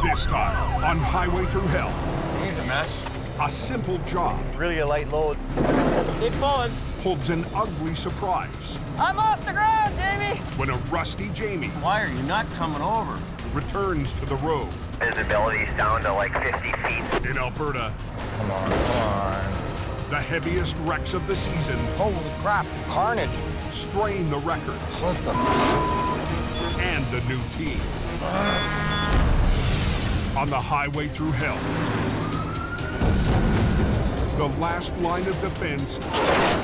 This time, on Highway Through Hell, He's a mess. a simple job Really a light load. Keep pulling. holds an ugly surprise I'm off the ground, Jamie. when a rusty Jamie Why are you not coming over? returns to the road. Visibility's down to like 50 feet. In Alberta, Come on. the heaviest wrecks of the season Holy crap. Carnage. strain the records What the? and the new team. On the Highway Through Hell, the last line of defense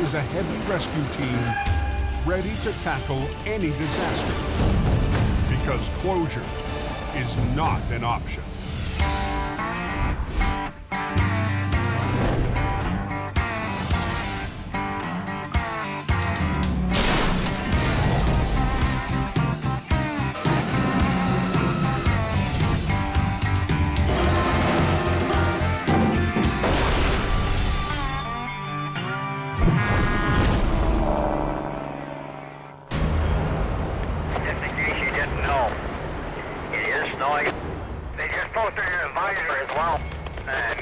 is a heavy rescue team ready to tackle any disaster. Because closure is not an option. Just in case you didn't know, it is snowing. They just posted an advisory as well. And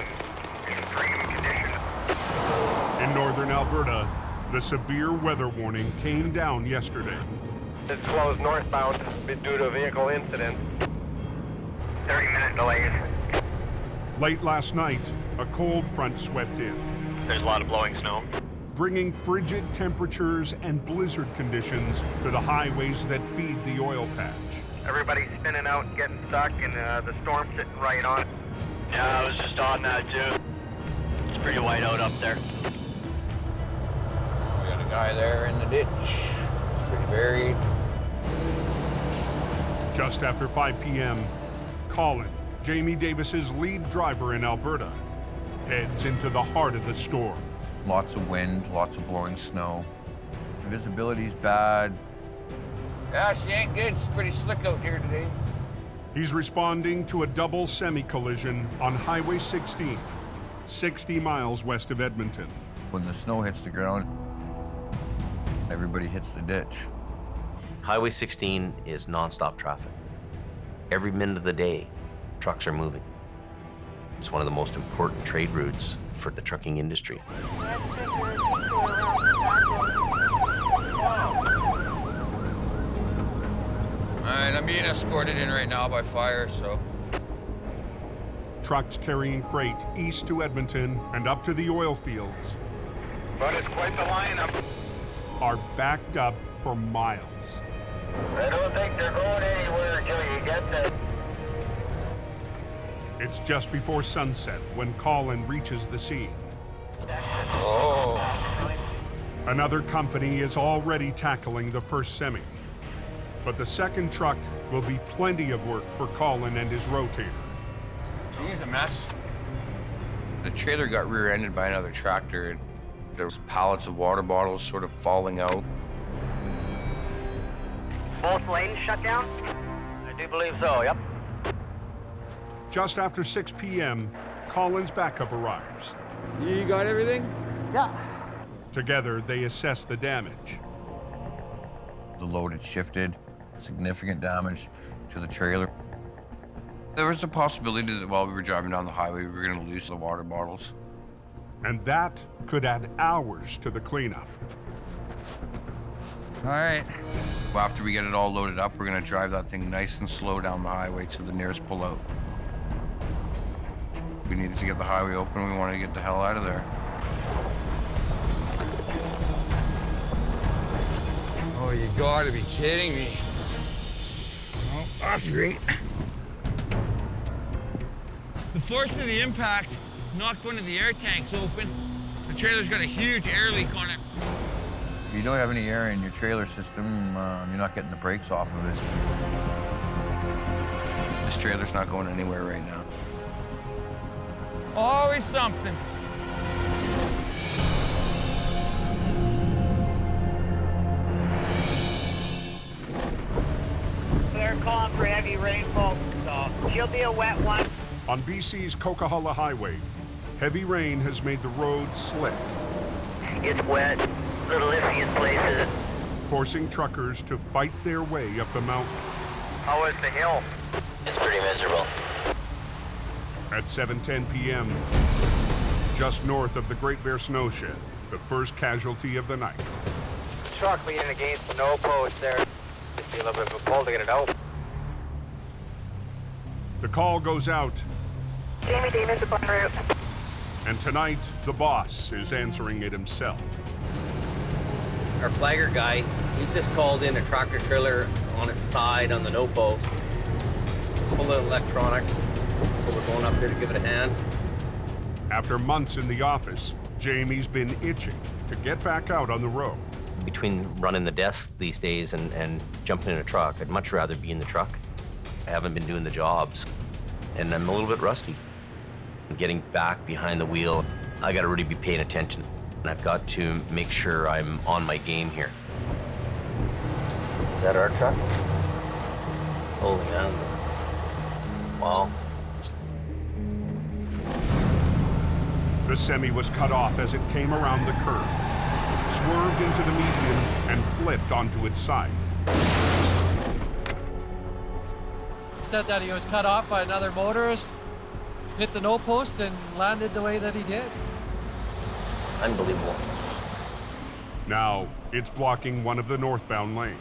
extreme conditions. In northern Alberta, the severe weather warning came down yesterday. It's closed northbound due to a vehicle incident. 30-minute delays. Late last night, a cold front swept in, There's a lot of blowing snow. bringing frigid temperatures and blizzard conditions to the highways that feed the oil patch. Everybody's spinning out and getting stuck, and the storm's sitting right on it. Yeah, I was just on that too. It's pretty white out up there. We got a guy there in the ditch. He's pretty buried. Just after 5 p.m., Colin, Jamie Davis's lead driver in Alberta, heads into the heart of the storm. Lots of wind, lots of blowing snow. Visibility's bad. Yeah, she ain't good. It's pretty slick out here today. He's responding to a double semi-collision on Highway 16, 60 miles west of Edmonton. When the snow hits the ground, everybody hits the ditch. Highway 16 is nonstop traffic. Every minute of the day, trucks are moving. It's one of the most important trade routes for the trucking industry. All right, I'm being escorted in right now by fire, so. Trucks carrying freight east to Edmonton and up to the oil fields But it's quite the lineup. are backed up for miles. I don't think they're going anywhere until you get there. It's just before sunset when Colin reaches the scene. Oh. Another company is already tackling the first semi. But the second truck will be plenty of work for Colin and his rotator. Geez, a mess. The trailer got rear-ended by another tractor, and there was pallets of water bottles sort of falling out. Both lanes shut down? I do believe so, yep. Just after 6 p.m., Colin's backup arrives. You got everything? Yeah. Together, they assess the damage. The load had shifted, significant damage to the trailer. There was a possibility that while we were driving down the highway, we were going to lose the water bottles. And that could add hours to the cleanup. All right. Well, after we get it all loaded up, we're going to drive that thing nice and slow down the highway to the nearest pullout. We needed to get the highway open. We wanted to get the hell out of there. Oh, you gotta be kidding me. Oh, that's great. The force of the impact knocked one of the air tanks open. The trailer's got a huge air leak on it. If you don't have any air in your trailer system, you're not getting the brakes off of it. This trailer's not going anywhere right now. Always something. They're calling for heavy rainfall, so she'll be a wet one. On BC's Coquihalla Highway, heavy rain has made the roads slick, It's wet, little iffy in places. forcing truckers to fight their way up the mountain. How is the hill? It's pretty miserable. At 7:10 p.m., just north of the Great Bear Snow Shed, the first casualty of the night. Truck leaning against the no post there. Just be a little bit of a pull to get it out. The call goes out, Jamie Davis up en route. and tonight, the boss is answering it himself. Our flagger guy, he's just called in a tractor trailer on its side on the no post. It's full of electronics, so we're going up there to give it a hand. After months in the office, Jamie's been itching to get back out on the road. Between running the desk these days and jumping in a truck, I'd much rather be in the truck. I haven't been doing the jobs, and I'm a little bit rusty. Getting back behind the wheel, I gotta really be paying attention, and I've got to make sure I'm on my game here. Is that our truck? Holy man. Wow. The semi was cut off as it came around the curve, swerved into the median, and flipped onto its side. He said that he was cut off by another motorist, hit the no post, and landed the way that he did. Unbelievable. Now, it's blocking one of the northbound lanes.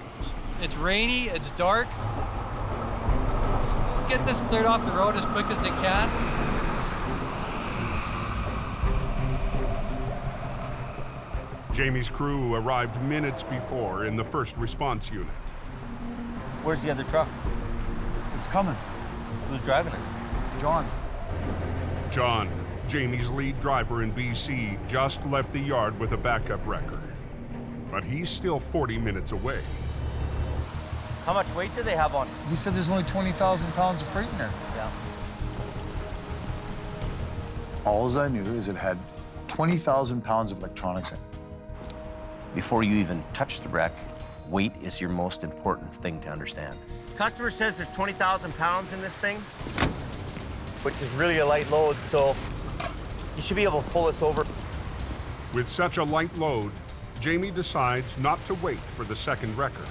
It's rainy, it's dark. Get this cleared off the road as quick as they can. Jamie's crew arrived minutes before in the first response unit. Where's the other truck? It's coming. Who's driving it? John. John, Jamie's lead driver in BC, just left the yard with a backup record. But he's still 40 minutes away. How much weight do they have on? He said there's only 20,000 pounds of freight in there. Yeah. All I knew is it had 20,000 pounds of electronics in it. Before you even touch the wreck, weight is your most important thing to understand. Customer says there's 20,000 pounds in this thing, which is really a light load, so you should be able to pull this over. With such a light load, Jamie decides not to wait for the second record.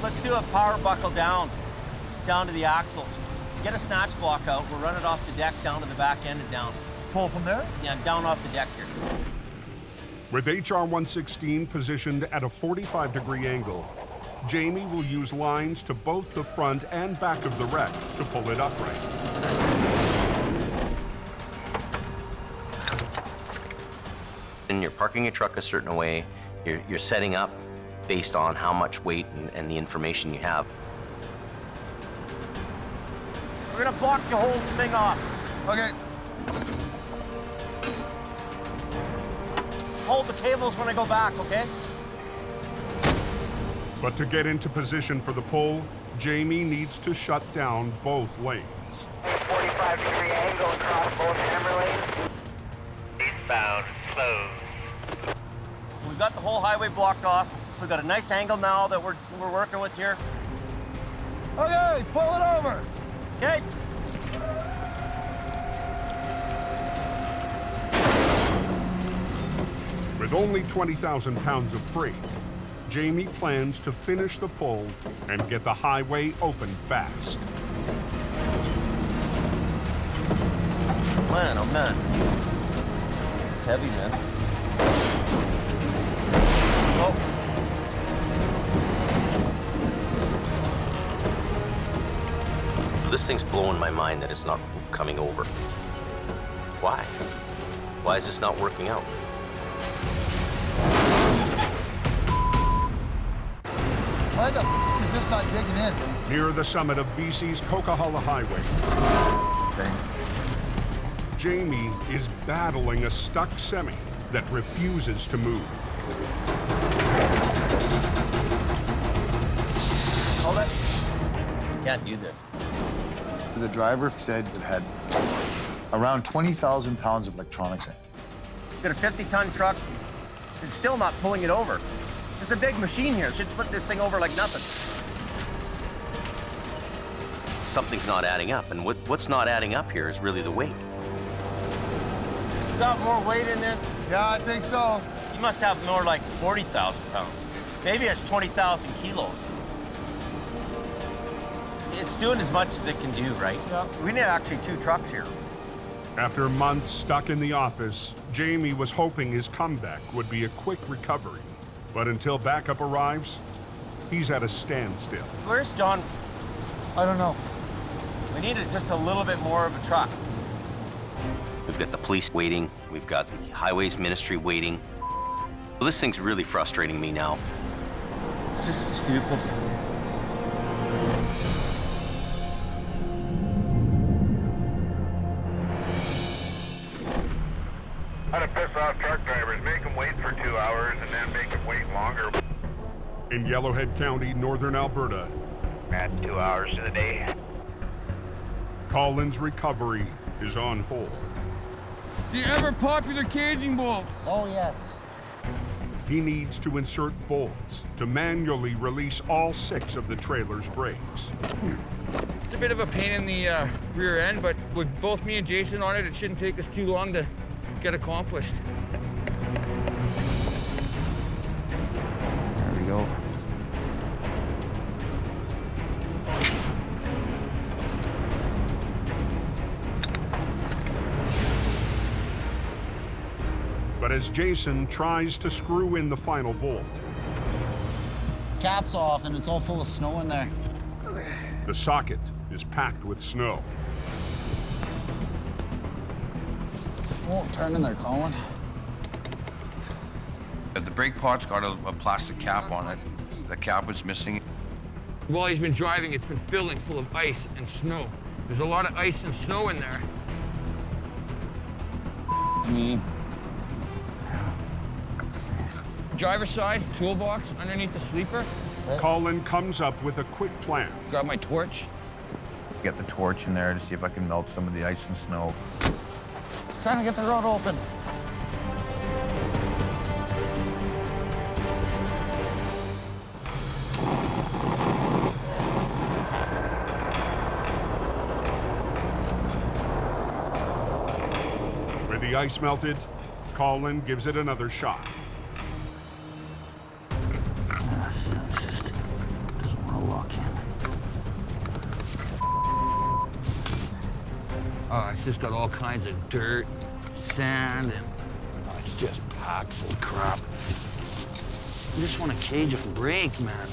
Let's do a power buckle down to the axles. Get a snatch block out, we'll run it off the deck down to the back end and down. Pull from there? Yeah, down off the deck here. With HR-116 positioned at a 45-degree angle, Jamie will use lines to both the front and back of the wreck to pull it upright. And you're parking your truck a certain way, you're setting up based on how much weight and the information you have. We're gonna block the whole thing off. Okay. Hold the cables when I go back, okay? But to get into position for the pull, Jamie needs to shut down both lanes. 45-degree angle across both hammer lanes. Eastbound, closed. We've got the whole highway blocked off. We've got a nice angle now that we're working with here. Okay, pull it over. Okay. With only 20,000 pounds of freight, Jamie plans to finish the pull and get the highway open fast. Man, oh man. It's heavy, man. Oh. This thing's blowing my mind that it's not coming over. Why? Why is this not working out? Why the is this not digging in? Near the summit of BC's Coquihalla Highway, Jamie is battling a stuck semi that refuses to move. Hold it. Can't do this. The driver said it had around 20,000 pounds of electronics in it. Got a 50-ton truck. It's still not pulling it over. It's a big machine here. It should flip this thing over like nothing. Something's not adding up, and what's not adding up here is really the weight. You got more weight in there? Yeah, I think so. You must have more like 40,000 pounds. Maybe it's 20,000 kilos. It's doing as much as it can do, right? Yeah. We need actually 2 trucks here. After months stuck in the office, Jamie was hoping his comeback would be a quick recovery. But until backup arrives, he's at a standstill. Where's John? I don't know. We needed just a little bit more of a truck. We've got the police waiting. We've got the highways ministry waiting. Well, this thing's really frustrating me now. It's just stupid. How to piss off truck drivers, make them wait for 2 hours and then make them wait longer. In Yellowhead County, northern Alberta, Add 2 hours to the day. Colin's recovery is on hold. The ever-popular caging bolts. Oh, yes. He needs to insert bolts to manually release all 6 of the trailer's brakes. It's a bit of a pain in the rear end, but with both me and Jason on it, it shouldn't take us too long to get accomplished. There we go. But as Jason tries to screw in the final bolt, Cap's off and it's all full of snow in there. the socket is packed with snow. Won't turn in there, Colin. The brake pot's got a plastic cap on it. The cap was missing. While he's been driving, it's been filling full of ice and snow. There's a lot of ice and snow in there. Me. Driver's side, toolbox underneath the sleeper. Colin comes up with a quick plan. Grab my torch. Get the torch in there to see if I can melt some of the ice and snow. Trying to get the road open. With the ice melted, Colin gives it another shot. Doesn't want to lock in. Oh, it's just got all kinds of dirt, sand, and it's just packed full of crap. I just want to cage a brake, man.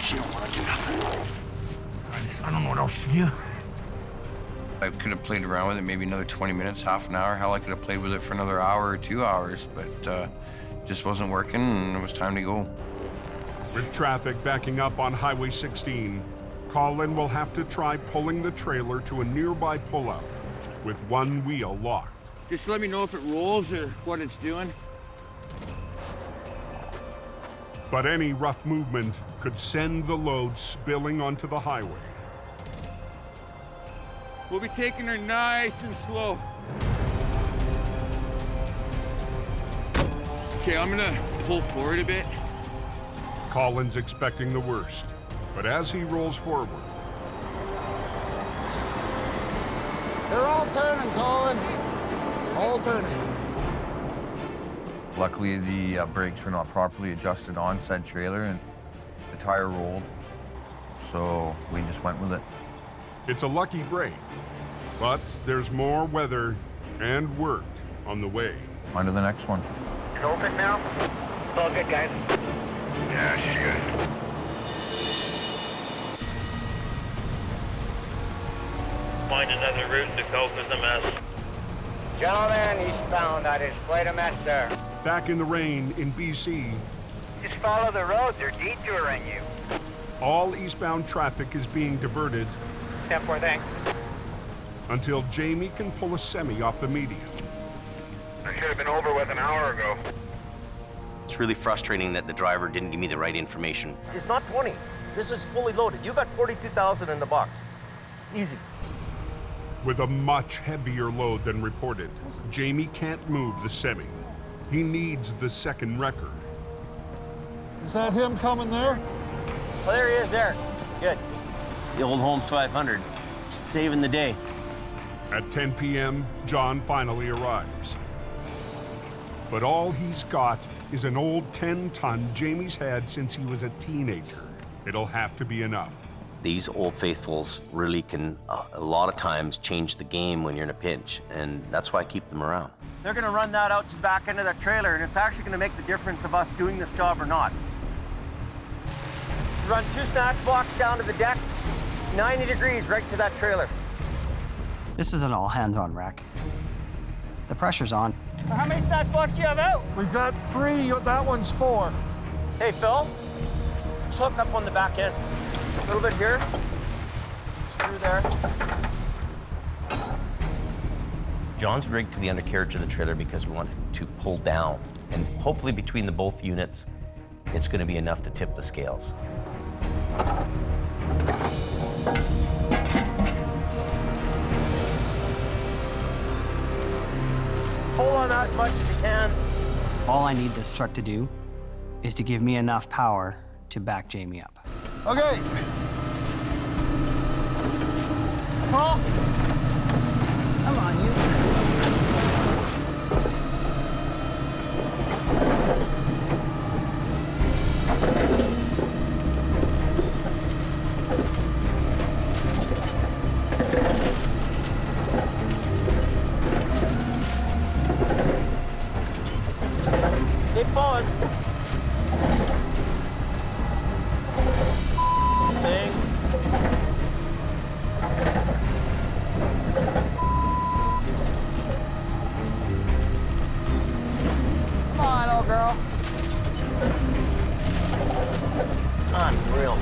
She don't want to do nothing. I don't know what else to do. I could have played around with it maybe another 20 minutes, half an hour. Hell, I could have played with it for another hour or 2 hours, but just wasn't working and it was time to go. With traffic backing up on Highway 16, Colin will have to try pulling the trailer to a nearby pullout with one wheel locked. Just let me know if it rolls or what it's doing. But any rough movement could send the load spilling onto the highway. We'll be taking her nice and slow. Okay, I'm gonna pull forward a bit. Colin's expecting the worst, but as he rolls forward, They're all turning, Colin. All turning. Luckily, the brakes were not properly adjusted on said trailer and the tire rolled, so we just went with it. it's a lucky break. But there's more weather and work on the way. On to the next one. It's open now? It's all good, guys. Yeah, shit. Find another route to cope with the mess. Gentlemen, eastbound, that is quite a mess there. Back in the rain in BC, Just follow the road, they're detouring you. all eastbound traffic is being diverted 10-4, thanks. until Jamie can pull a semi off the median. I should have been over with an hour ago. It's really frustrating that the driver didn't give me the right information. It's not 20. This is fully loaded. You got 42,000 in the box. Easy. With a much heavier load than reported, Jamie can't move the semi. He needs the second wrecker. Is that him coming there? Oh, there he is there. Good. The old Holmes 500. Saving the day. At 10 p.m., John finally arrives. But all he's got is an old 10-ton Jamie's had since he was a teenager. It'll have to be enough. These Old Faithfuls really can, a lot of times, change the game when you're in a pinch, and that's why I keep them around. They're gonna run that out to the back end of that trailer, and it's actually gonna make the difference of us doing this job or not. Run 2 snatch blocks down to the deck, 90 degrees right to that trailer. This is an all-hands-on wreck. The pressure's on. How many snatch blocks do you have out? We've got 3, that one's 4. Hey, Phil, just hook up on the back end. A little bit here, just through there. John's rigged to the undercarriage of the trailer because we want it to pull down. And hopefully between the both units, it's gonna be enough to tip the scales. Pull on that as much as you can. All I need this truck to do is to give me enough power to back Jamie up. Okay. Paul! Come on, you. Keep pulling. Thing. Come on, old girl. Unreal.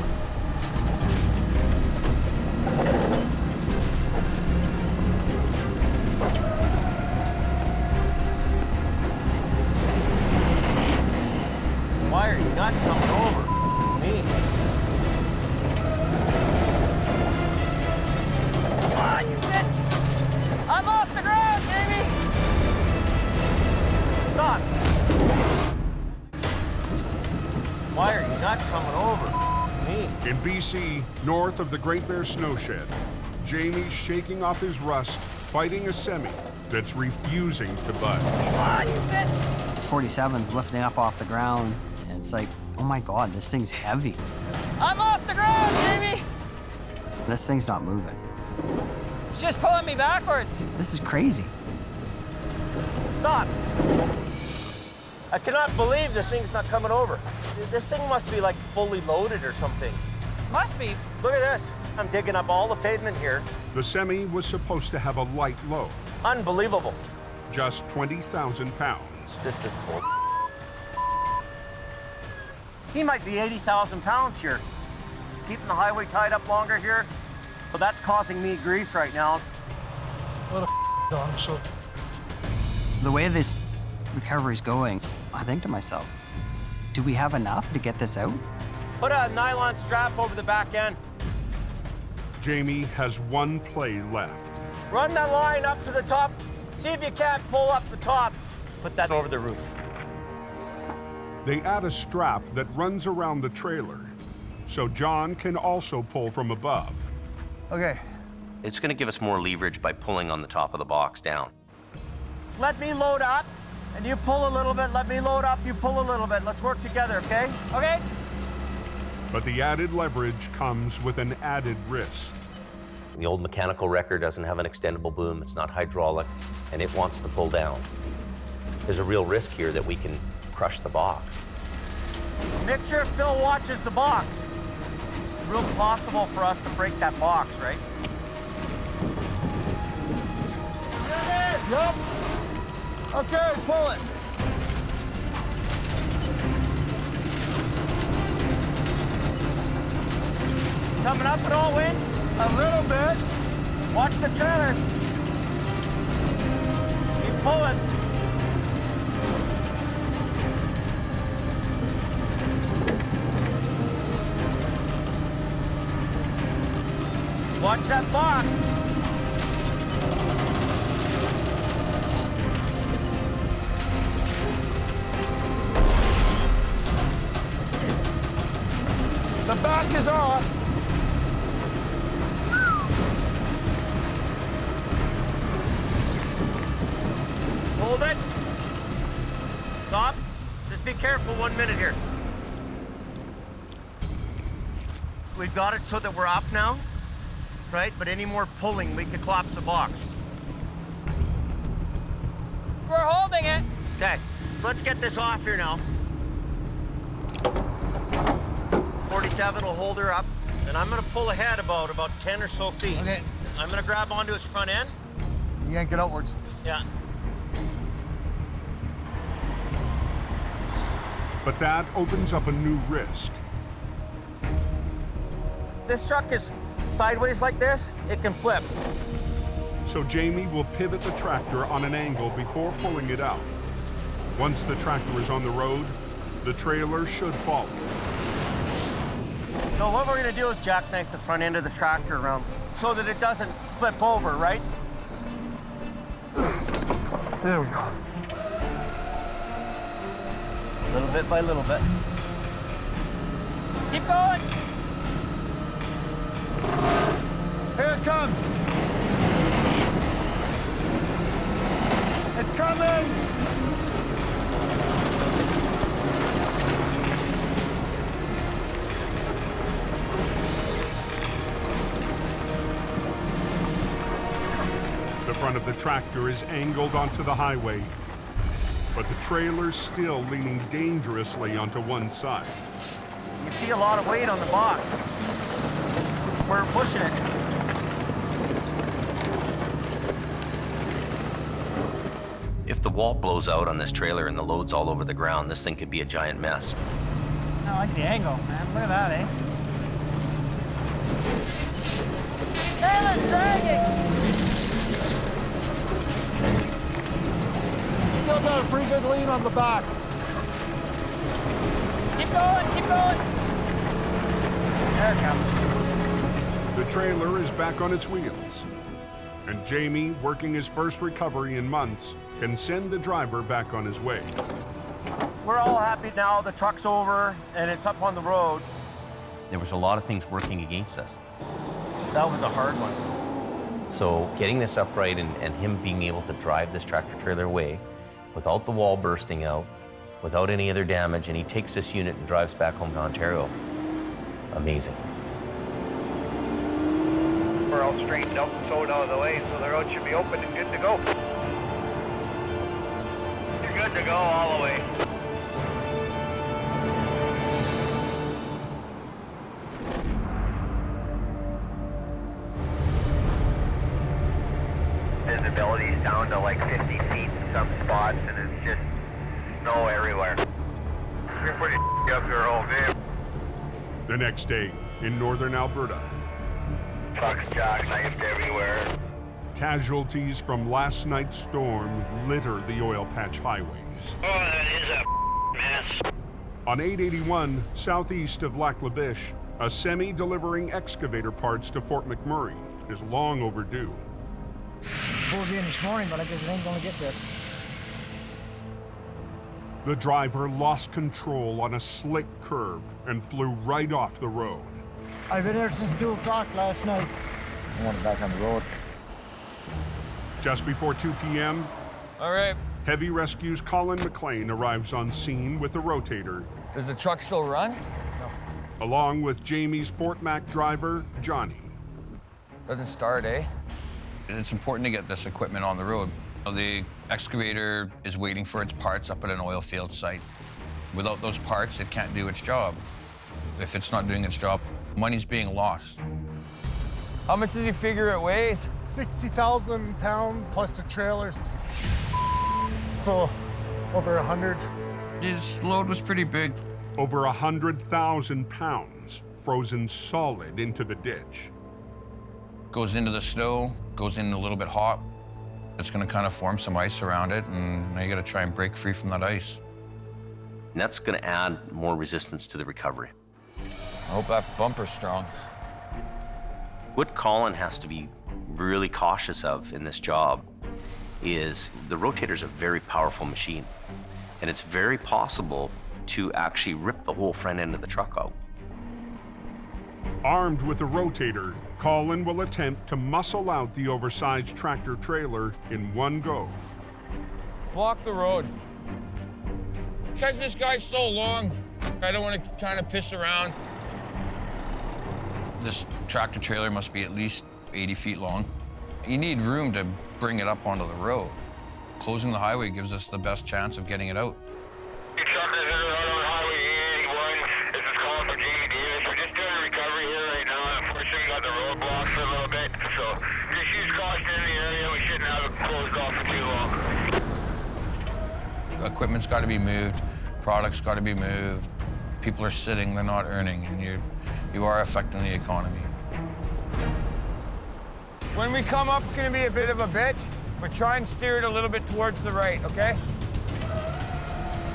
Why are you not coming over? Me. Come on, you bitch! I'm off the ground, Jamie! Stop! Why are you not coming over? Me. In BC, north of the Great Bear Snowshed, Jamie's shaking off his rust, fighting a semi that's refusing to budge. Come on, you bitch! 47's lifting up off the ground, and it's like, oh my God, this thing's heavy. I'm off the ground, Jamie! This thing's not moving. It's just pulling me backwards. This is crazy. Stop! I cannot believe this thing's not coming over. This thing must be like fully loaded or something. Must be. Look at this. I'm digging up all the pavement here. The semi was supposed to have a light load, Unbelievable. just 20,000 pounds. This is bull. He might be 80,000 pounds here. Keeping the highway tied up longer here, but that's causing me grief right now. What a dog shit. The way this recovery's going, I think to myself, do we have enough to get this out? Put a nylon strap over the back end. Jamie has one play left. Run that line up to the top. See if you can't pull up the top. Put that over the roof. They add a strap that runs around the trailer, so John can also pull from above. Okay. It's gonna give us more leverage by pulling on the top of the box down. Let me load up, and you pull a little bit. Let me load up, you pull a little bit. Let's work together, okay? Okay. But the added leverage comes with an added risk. The old mechanical wrecker doesn't have an extendable boom, it's not hydraulic, and it wants to pull down. There's a real risk here that we can crush the box. Make sure Phil watches the box. It's real possible for us to break that box, right? Yep. Okay, pull it. Coming up at all, Wayne? A little bit. Watch the trailer. Keep pulling. Watch that box. The back is off. Hold it. Stop. Just be careful 1 minute here. We've got it so that we're up now, right? But any more pulling, we could collapse the box. We're holding it. Okay, so let's get this off here now. 47 will hold her up, and I'm gonna pull ahead about 10 or so feet. Okay. I'm gonna grab onto his front end. Yank it outwards. Yeah. But that opens up a new risk. This truck is sideways like this, it can flip. So Jamie will pivot the tractor on an angle before pulling it out. Once the tractor is on the road, the trailer should follow. So what we're gonna do is jackknife the front end of the tractor around so that it doesn't flip over, right? There we go. Little bit by little bit. Keep going. Here it comes. It's coming. The front of the tractor is angled onto the highway, but the trailer's still leaning dangerously onto one side. You see a lot of weight on the box. We're pushing it. If the wall blows out on this trailer and the load's all over the ground, this thing could be a giant mess. I like the angle, man. Look at that, eh? Trailer's dragging. Still got a pretty good lean on the back. Keep going. Keep going. There it comes. The trailer is back on its wheels, and Jamie, working his first recovery in months, can send the driver back on his way. We're all happy now. The truck's over and it's up on the road. There was a lot of things working against us. That was a hard one. So getting this upright and him being able to drive this tractor trailer away without the wall bursting out, without any other damage, and he takes this unit and drives back home to Ontario. Amazing. We're all straightened up and towed out of the way, so the road should be open and good to go. You're good to go all the way. Visibility's down to like 50 feet in some spots, and it's just snow everywhere. You're pretty up here all day. The next day, in northern Alberta, Trucks jackknifed everywhere. casualties from last night's storm litter the oil patch highways. Oh, that is a mess. On 881, southeast of Lac La Biche, a semi delivering excavator parts to Fort McMurray is long overdue. Pulled in this morning, but I guess it ain't gonna get there. The driver lost control on a slick curve and flew right off the road. I've been here since 2 o'clock last night. I want it back on the road. Just before 2 p.m., all right. Heavy Rescue's Colin McLean arrives on scene with a rotator. Does the truck still run? No. Along with Jamie's Fort Mac driver, Johnny. Doesn't start, eh? It's important to get this equipment on the road. The excavator is waiting for its parts up at an oil field site. Without those parts, it can't do its job. If it's not doing its job, money's being lost. How much does he figure it weighs? 60,000 pounds plus the trailers. So over 100. His load was pretty big. Over 100,000 pounds frozen solid into the ditch. Goes into the snow, goes in a little bit hot. It's gonna kind of form some ice around it, and now you gotta try and break free from that ice. And that's gonna add more resistance to the recovery. I hope that bumper's strong. What Colin has to be really cautious of in this job is the rotator's a very powerful machine, and it's very possible to actually rip the whole front end of the truck out. Armed with a rotator, Colin will attempt to muscle out the oversized tractor trailer in one go. Block the road. Because this guy's so long, I don't want to kind of piss around. This tractor trailer must be at least 80 feet long. You need room to bring it up onto the road. Closing the highway gives us the best chance of getting it out. Truckers that are out on Highway 81, this is calling for Jamie Davis. We're just doing a recovery here right now. Unfortunately, we got the roadblocks for a little bit, so just use caution in the area. We shouldn't have it closed off for too long. Equipment's got to be moved, products got to be moved. People are sitting, they're not earning, and you are affecting the economy. When we come up, it's gonna be a bit of a bitch, but try and steer it a little bit towards the right, okay?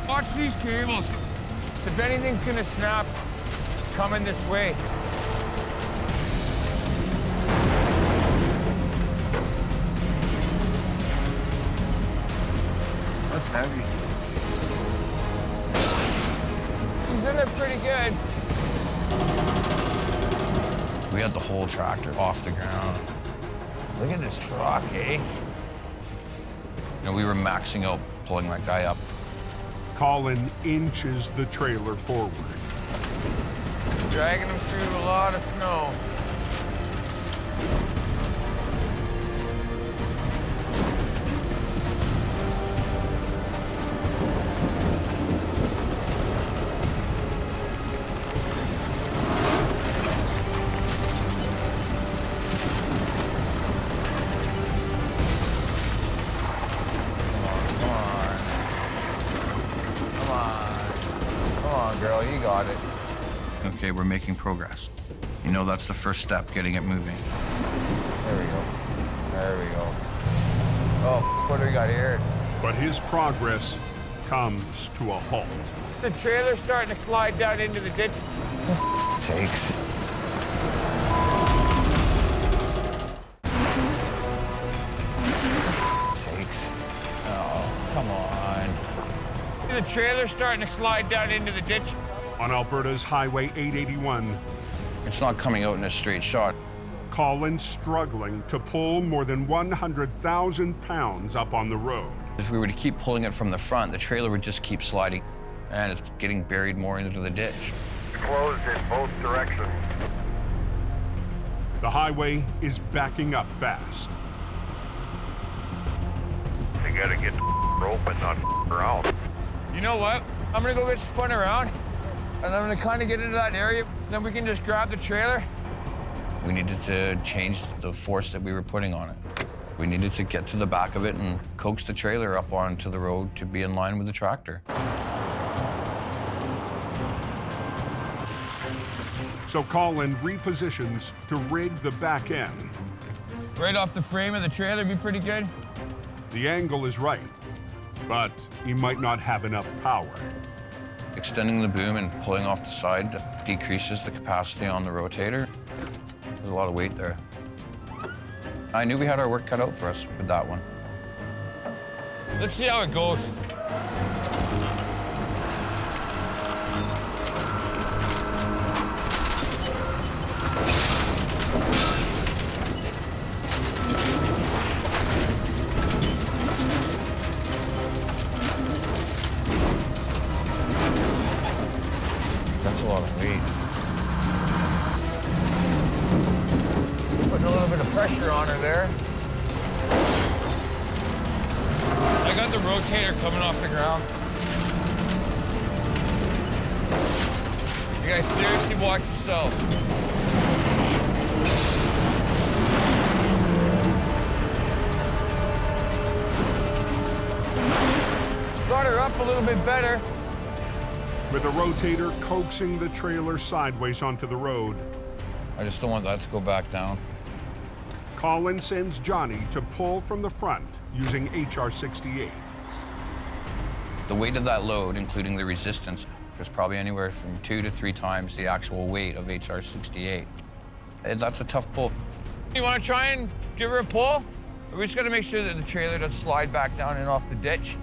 Watch these cables. If anything's gonna snap, it's coming this way. That's heavy. She's doing it pretty good. We had the whole tractor off the ground. Look at this truck, eh? You know, we were maxing out pulling that guy up. Colin inches the trailer forward. Dragging him through a lot of snow. Girl, you got it. Okay, we're making progress. You know, that's the first step, getting it moving. There we go. There we go. Oh, what do we got here? But his progress comes to a halt. The trailer's starting to slide down into the ditch. Takes. Sakes. Oh, come on. The trailer's starting to slide down into the ditch. On Alberta's Highway 881, It's not coming out in a straight shot. Colin's struggling to pull more than 100,000 pounds up on the road. If we were to keep pulling it from the front, the trailer would just keep sliding, and it's getting buried more into the ditch. Closed in both directions. The highway is backing up fast. You gotta get the rope and not around. You know what? I'm gonna go get spun around, and I'm gonna kind of get into that area. Then we can just grab the trailer. We needed to change the force that we were putting on it. We needed to get to the back of it and coax the trailer up onto the road to be in line with the tractor. So Colin repositions to rig the back end. Right off the frame of the trailer, be pretty good. The angle is right, but he might not have enough power. Extending the boom and pulling off the side decreases the capacity on the rotator. There's a lot of weight there. I knew we had our work cut out for us with that one. Let's see how it goes. That's a lot of weight. Putting a little bit of pressure on her there. I got the rotator coming off the ground. You guys seriously watch yourself. Got her up a little bit better. With a rotator coaxing the trailer sideways onto the road, I just don't want that to go back down. Colin sends Johnny to pull from the front using HR-68. The weight of that load, including the resistance, was probably anywhere from 2 to 3 times the actual weight of HR-68. That's a tough pull. You want to try and give her a pull? We just got to make sure that the trailer doesn't slide back down and off the ditch.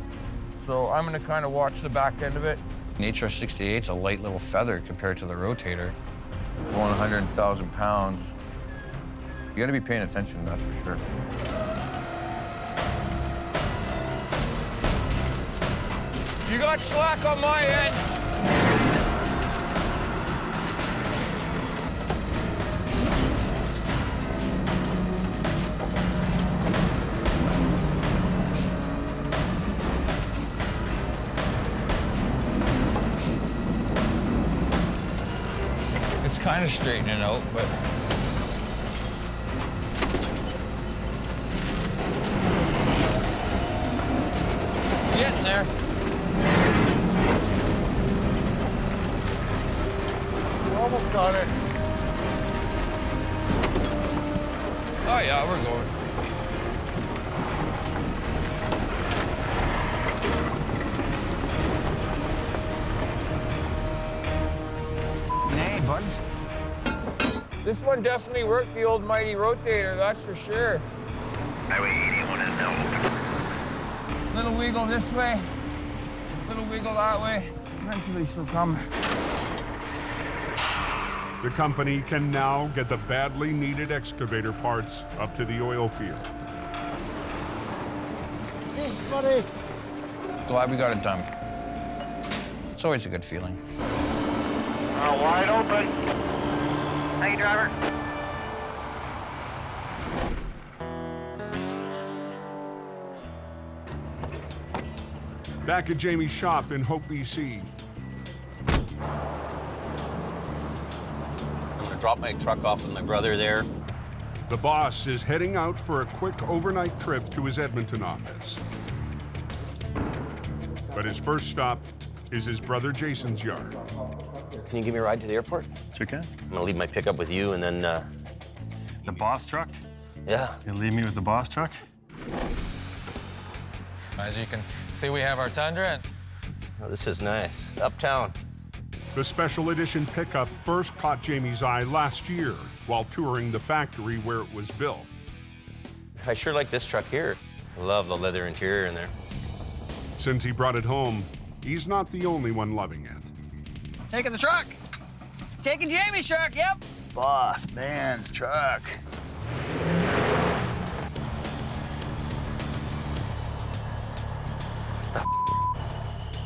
So I'm going to kind of watch the back end of it. An HR-68 is a light little feather compared to the rotator. Going 100,000 pounds. You got to be paying attention, that's for sure. You got slack on my end. kind of straightening out, but getting there. We almost got it. Oh yeah, we're going. Hey, buds. This one definitely worked, the old mighty rotator, that's for sure. Highway 81 is now open. Little wiggle this way, little wiggle that way. Eventually she'll come. The company can now get the badly needed excavator parts up to the oil field. Hey, buddy. Glad we got it done. It's always a good feeling. Wide open. Hey, driver. Back at Jamie's shop in Hope, BC. I'm gonna drop my truck off with my brother there. The boss is heading out for a quick overnight trip to his Edmonton office. But his first stop is his brother Jason's yard. Can you give me a ride to the airport? Sure can. I'm gonna leave my pickup with you and then, The boss truck? yeah. You'll leave me with the boss truck? As you can see, we have our Tundra. Oh, this is nice. Uptown. The special edition pickup first caught Jamie's eye last year while touring the factory where it was built. I sure like this truck here. I love the leather interior in there. Since he brought it home, he's not the only one loving it. Taking the truck. Taking Jamie's truck, yep. Boss man's truck.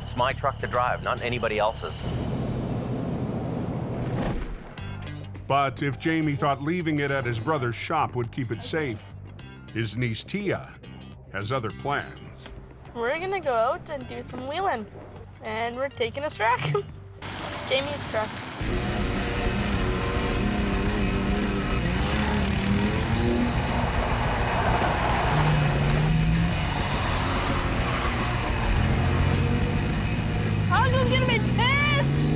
It's my truck to drive, not anybody else's. But if Jamie thought leaving it at his brother's shop would keep it safe, his niece Tia has other plans. We're gonna go out and do some wheeling. And we're taking his truck. Jamie's truck. Uncle's gonna be pissed!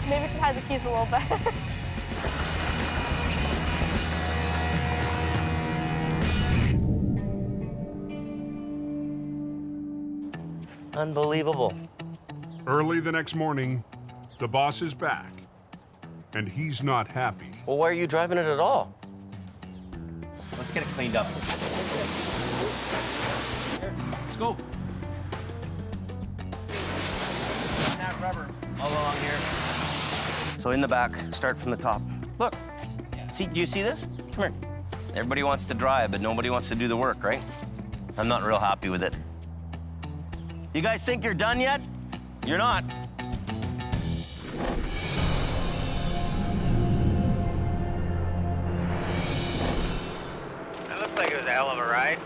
Maybe we should hide the keys a little bit. Unbelievable. Early the next morning, the boss is back, and he's not happy. Well, why are you driving it at all? Let's get it cleaned up. Here, scope. That rubber all along here. So in the back, start from the top. Look, see, do you see this? Come here. Everybody wants to drive, but nobody wants to do the work, right? I'm not real happy with it. You guys think you're done yet? You're not. That looks like it was a hell of a ride.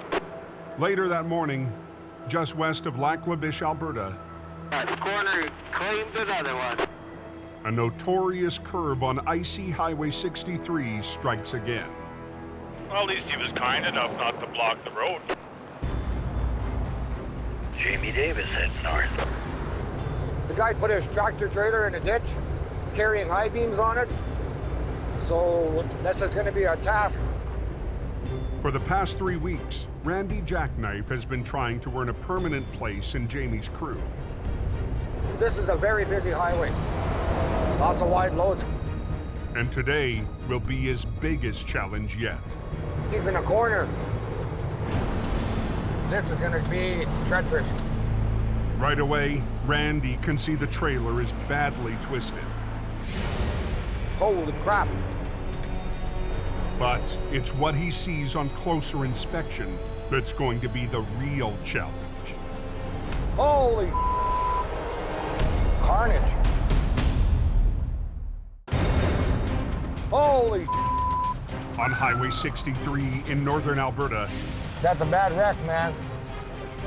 Later that morning, just west of Lac La Biche, Alberta, This corner claims another one. a notorious curve on icy Highway 63 strikes again. Well, at least he was kind enough not to block the road. Jamie Davis heads north. The guy put his tractor trailer in a ditch, carrying high beams on it. So this is going to be our task. For the past 3 weeks, Randy Jackknife has been trying to earn a permanent place in Jamie's crew. This is a very busy highway. Lots of wide loads. And today will be his biggest challenge yet. He's in a corner. This is going to be treacherous. Right away, Randy can see the trailer is badly twisted. Holy crap. But it's what he sees on closer inspection that's going to be the real challenge. Holy carnage. Holy. On Highway 63 in northern Alberta, That's a bad wreck, man.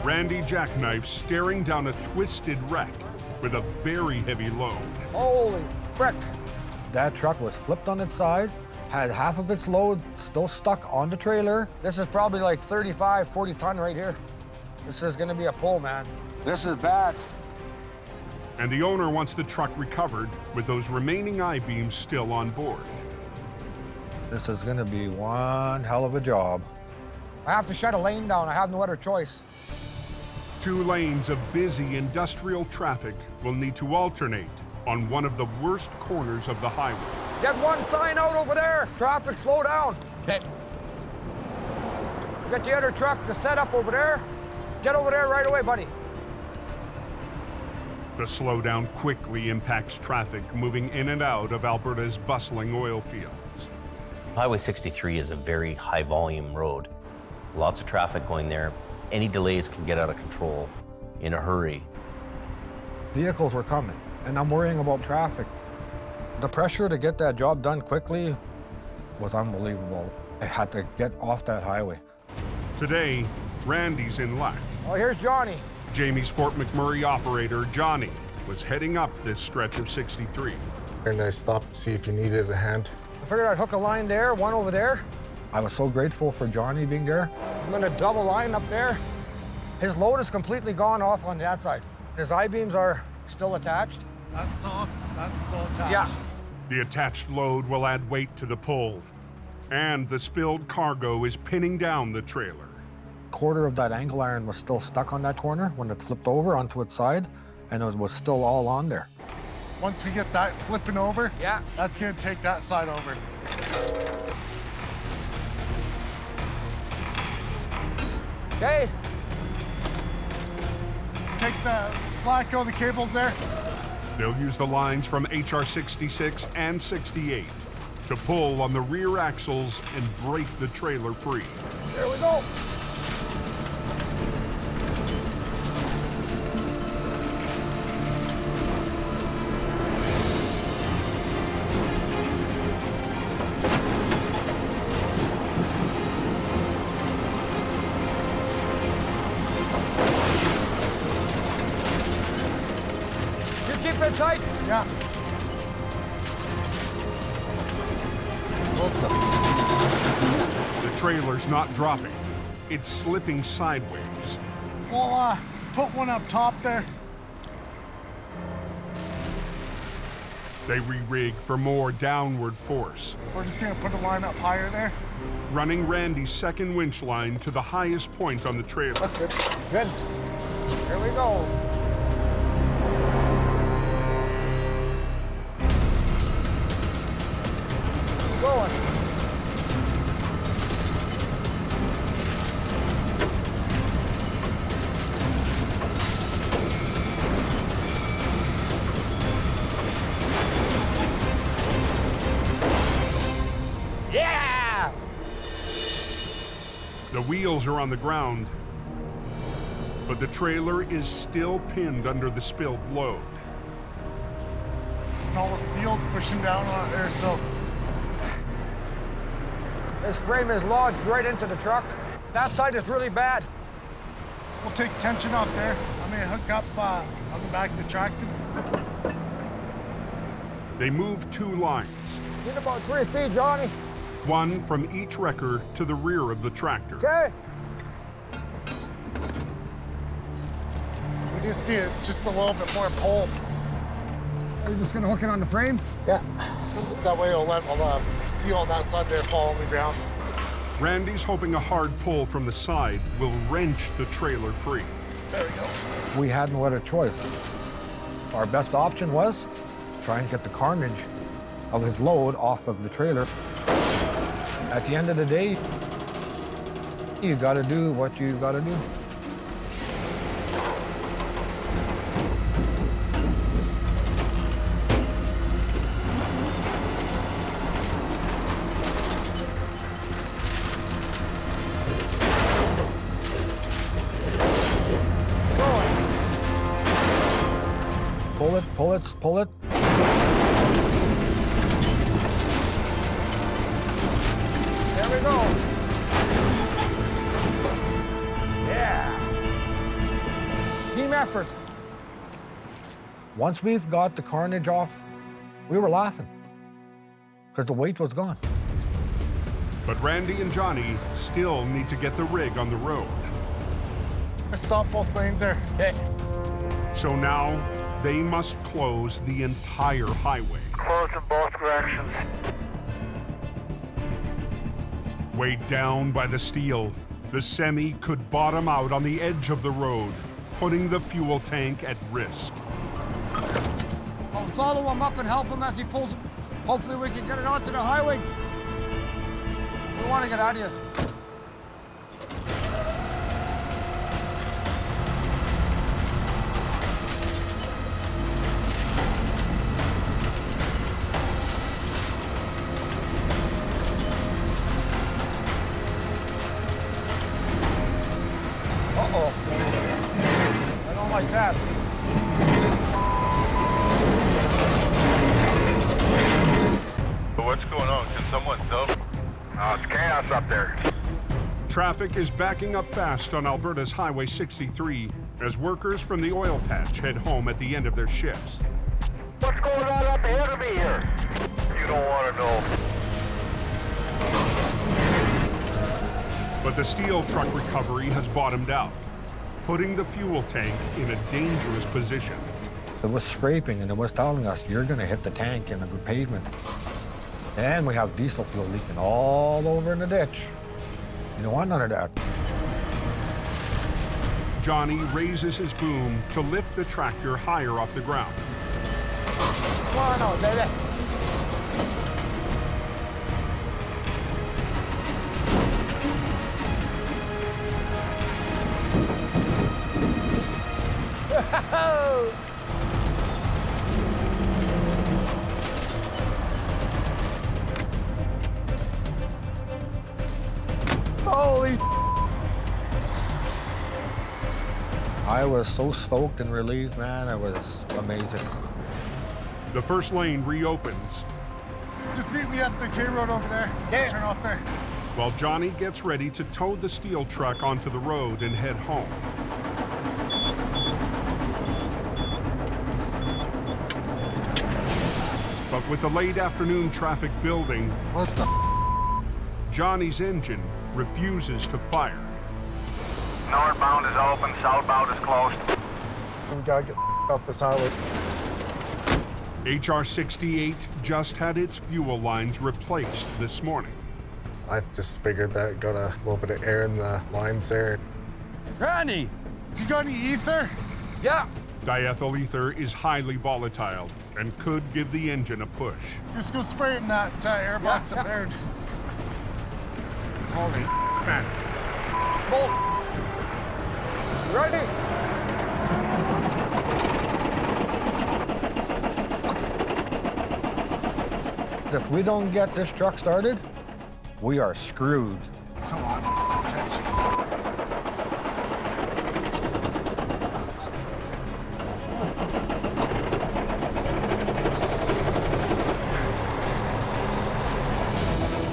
Randy Jackknife staring down a twisted wreck with a very heavy load. Holy frick. That truck was flipped on its side, had half of its load still stuck on the trailer. This is probably like 35, 40 ton right here. This is gonna be a pull, man. This is bad. And the owner wants the truck recovered with those remaining I-beams still on board. This is gonna be one hell of a job. I have to shut a lane down. I have no other choice. 2 lanes of busy industrial traffic will need to alternate on one of the worst corners of the highway. Get one sign out over there. Traffic, slow down. Okay. Get the other truck to set up over there. Get over there right away, buddy. The slowdown quickly impacts traffic moving in and out of Alberta's bustling oil fields. Highway 63 is a very high volume road. Lots of traffic going there. Any delays can get out of control in a hurry. Vehicles were coming, and I'm worrying about traffic. The pressure to get that job done quickly was unbelievable. I had to get off that highway. Today, Randy's in luck. Oh, here's Johnny. Jamie's Fort McMurray operator, Johnny, was heading up this stretch of 63. And I stopped to see if you needed a hand. I figured I'd hook a line there, one over there. I was so grateful for Johnny being there. I'm gonna double line up there. His load is completely gone off on that side. His I-beams are still attached. That's tough. That's still attached. Yeah. The attached load will add weight to the pull, and the spilled cargo is pinning down the trailer. Quarter of that angle iron was still stuck on that corner when it flipped over onto its side, and it was still all on there. Once we get that flipping over, yeah, that's gonna take that side over. Okay. Take the slack out of the cables there. They'll use the lines from HR 66 and 68 to pull on the rear axles and break the trailer free. There we go. Keep it tight. Yeah. The trailer's not dropping. It's slipping sideways. We'll put one up top there. They re-rig for more downward force. We're just gonna put a line up higher there. Running Randy's second winch line to the highest point on the trailer. That's good. Good. Here we go. Going. Yeah! The wheels are on the ground, but the trailer is still pinned under the spilled load. And all the steel's pushing down on it there, so. This frame is lodged right into the truck. That side is really bad. We'll take tension off there. I'm gonna hook up on the back of the tractor. They move 2 lines. Need about 3 feet, Johnny. One from each wrecker to the rear of the tractor. Okay. We just need just a little bit more pull. Are you just gonna hook it on the frame? Yeah. That way it'll let steel on that side there fall on the ground. Randy's hoping a hard pull from the side will wrench the trailer free. There we go. We had no other choice. Our best option was try and get the carnage of his load off of the trailer. At the end of the day, you gotta do what you gotta do. Pull it, pull it, pull it. There we go. Yeah. Team effort. Once we've got the carnage off, we were laughing. because the weight was gone. But Randy and Johnny still need to get the rig on the road. Stop both lanes there. Okay. So now they must close the entire highway. Close in both directions. Weighed down by the steel, the semi could bottom out on the edge of the road, putting the fuel tank at risk. I'll follow him up and help him as he pulls it. Hopefully we can get it onto the highway. We want to get out of here. Uh-oh. I don't like that. What's going on? Can someone tell? It's chaos up there. Traffic is backing up fast on Alberta's Highway 63 as workers from the oil patch head home at the end of their shifts. What's going on up ahead of me here? You don't want to know. But the steel truck recovery has bottomed out, putting the fuel tank in a dangerous position. It was scraping and it was telling us, you're gonna hit the tank in the pavement. And we have diesel fuel leaking all over in the ditch. You don't want none of that. Johnny raises his boom to lift the tractor higher off the ground. Come on out, baby. Holy! I was so stoked and relieved, man. It was amazing. The first lane reopens Just meet me at the K road over there. Okay. Turn off there. while Johnny gets ready to tow the steel truck onto the road and head home. But with the late afternoon traffic building, What the? Johnny's engine refuses to fire. Northbound is open, southbound is closed. We gotta get off this highway. HR 68 just had its fuel lines replaced this morning. I just figured that got a little bit of air in the lines there. Randy! You got any ether? Yeah. Diethyl ether is highly volatile and could give the engine a push. Just go spray in that airbox up there. Holy man. Bolt. Ready? If we don't get this truck started, we are screwed. Come on, catch it.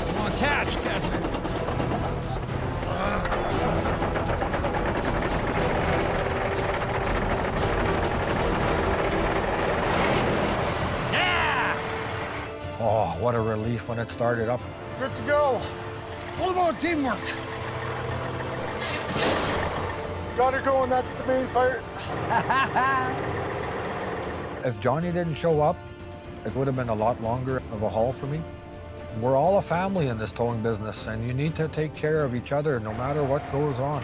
Come on, catch. Oh, what a relief when it started up. Good to go. What about teamwork? Got her going, that's the main part. If Johnny didn't show up, it would have been a lot longer of a haul for me. We're all a family in this towing business, and you need to take care of each other no matter what goes on.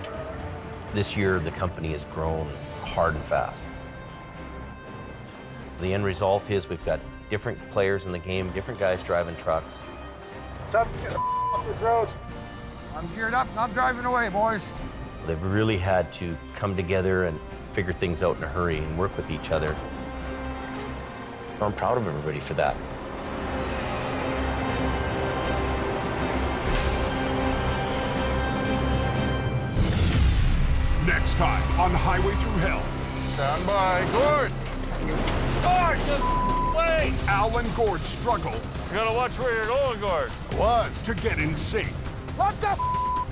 This year, the company has grown hard and fast. The end result is we've got different players in the game, different guys driving trucks. Time to get the off this road. I'm geared up and I'm driving away, boys. They've really had to come together and figure things out in a hurry and work with each other. I'm proud of everybody for that. Next time on Highway Through Hell. Stand by, Gord. Gord, just wait. Al and Gord struggle You gotta watch where you're going, Gord. to get in sync. What the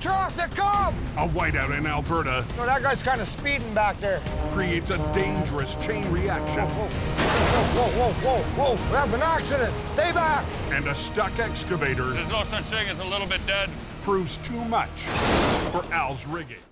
traffic, come! A whiteout in Alberta No, that guy's kind of speeding back there. creates a dangerous chain reaction. Whoa, whoa, whoa, whoa, we have an accident. Stay back. And a stuck excavator There's no such thing as a little bit dead. proves too much for Al's rigging.